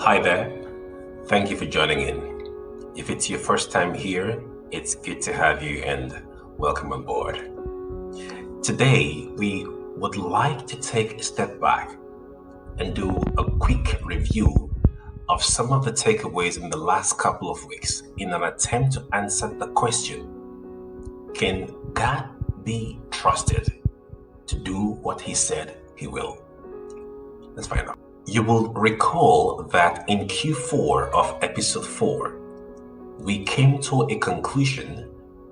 Hi there. Thank you for joining in. If it's your first time here, it's good to have you and welcome on board. Today, we would like to take a step back and do a quick review of some of the takeaways in the last couple of weeks in an attempt to answer the question, can God be trusted to do what he said he will? Let's find out. You will recall that in Q4 of episode 4, we came to a conclusion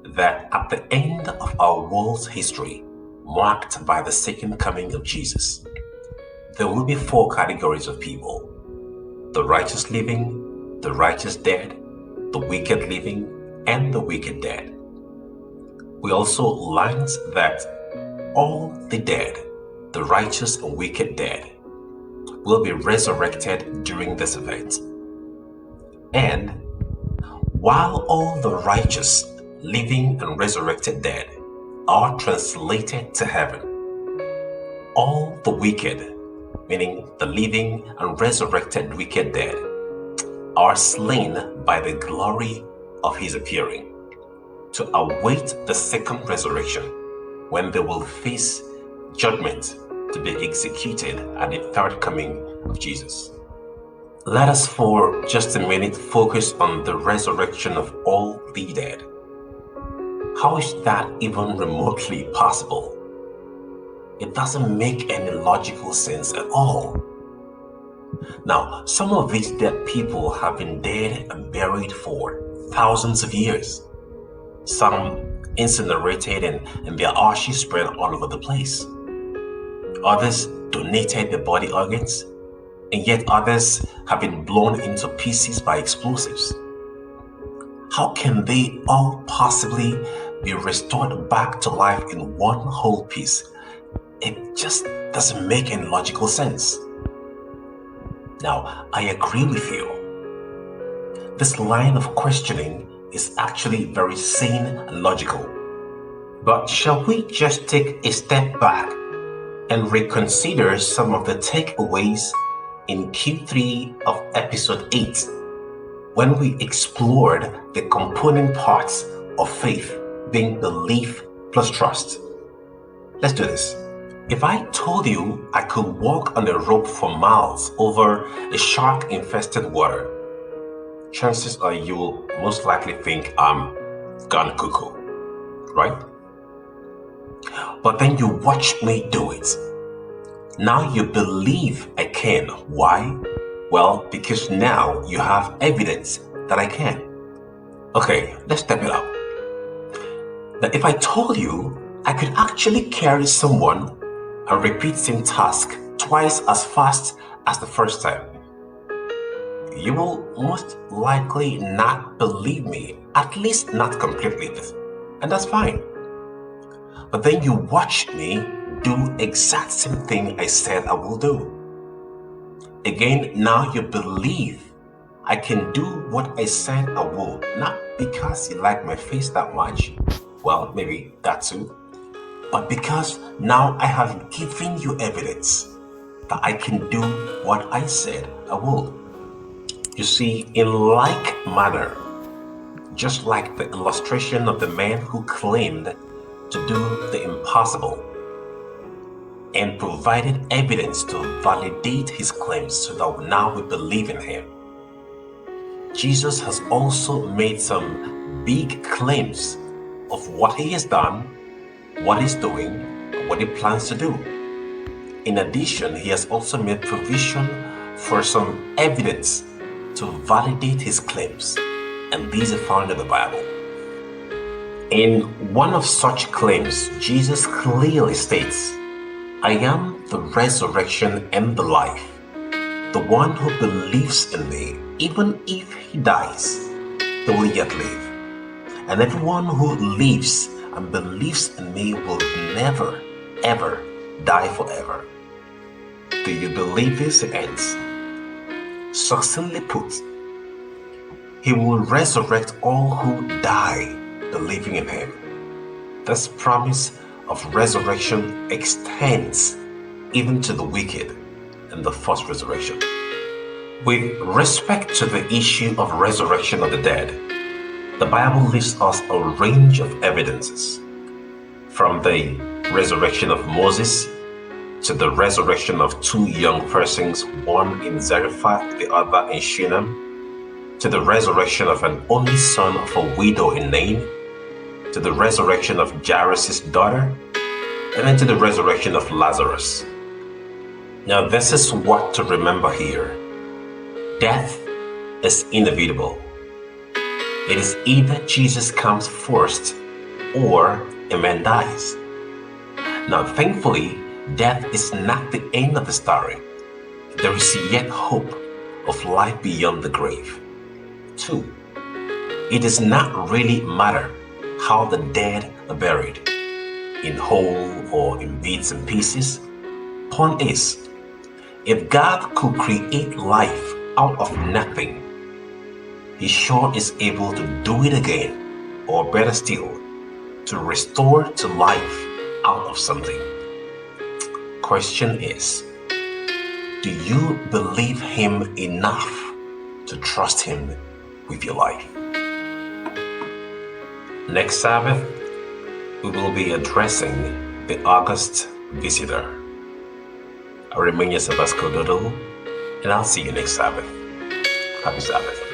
that at the end of our world's history, marked by the second coming of Jesus, there will be 4 categories of people: the righteous living, the righteous dead, the wicked living, and the wicked dead. We also learned that all the dead, the righteous and wicked dead, will be resurrected during this event. And while all the righteous, living and resurrected dead are translated to heaven, all the wicked, meaning the living and resurrected wicked dead, are slain by the glory of his appearing to await the second resurrection, when they will face judgment to be executed at the third coming of Jesus. Let us for just a minute focus on the resurrection of all the dead. How is that even remotely possible? It doesn't make any logical sense at all. Now, some of these dead people have been dead and buried for thousands of years. Some incinerated and their ashes spread all over the place. Others donated their body organs, and yet others have been blown into pieces by explosives. How can they all possibly be restored back to life in one whole piece? It just doesn't make any logical sense. Now, I agree with you. This line of questioning is actually very sane and logical. But shall we just take a step back and reconsider some of the takeaways in Q3 of episode 8, when we explored the component parts of faith being belief plus trust? Let's do this. If I told you I could walk on a rope for miles over a shark-infested water, chances are you'll most likely think I'm gone cuckoo, right? But then you watch me do it. Now you believe I can. Why? Well, because now you have evidence that I can. Okay, let's step it up. Now, if I told you I could actually carry someone and repeat same task twice as fast as the first time, you will most likely not believe me, at least not completely, and that's fine. But then you watch me do exact same thing I said I will do. Again, now you believe I can do what I said I will, not because you like my face that much, well, maybe that too, but because now I have given you evidence that I can do what I said I will. You see, in like manner, just like the illustration of the man who claimed to do the impossible and provided evidence to validate his claims so that now we believe in him, Jesus has also made some big claims of what he has done, what he's doing, and what he plans to do. In addition, he has also made provision for some evidence to validate his claims, and these are found in the Bible. In one of such claims, Jesus clearly states, I am the resurrection and the life. The one who believes in me, even if he dies, he will yet live. And everyone who lives and believes in me will never, ever die forever. Do you believe this? It ends. Succinctly put, he will resurrect all who die believing in him. This promise of resurrection extends even to the wicked in the first resurrection. With respect to the issue of resurrection of the dead, the Bible lists us a range of evidences, from the resurrection of Moses to the resurrection of two young persons, one in Zarephath, the other in Shunem, to the resurrection of an only son of a widow in Nain, to the resurrection of Jairus' daughter, and then to the resurrection of Lazarus. Now, this is what to remember here. Death is inevitable. It is either Jesus comes first or a man dies. Now, thankfully, death is not the end of the story. There is yet hope of life beyond the grave. 2. It does not really matter how the dead are buried, in whole or in bits and pieces. Point is, if God could create life out of nothing, He sure is able to do it again, or better still, to restore to life out of something. Question is, do you believe Him enough to trust Him with your life? Next Sabbath, we will be addressing the August visitor. I remain your Sabasco Dodo, and I'll see you next Sabbath. Happy Sabbath.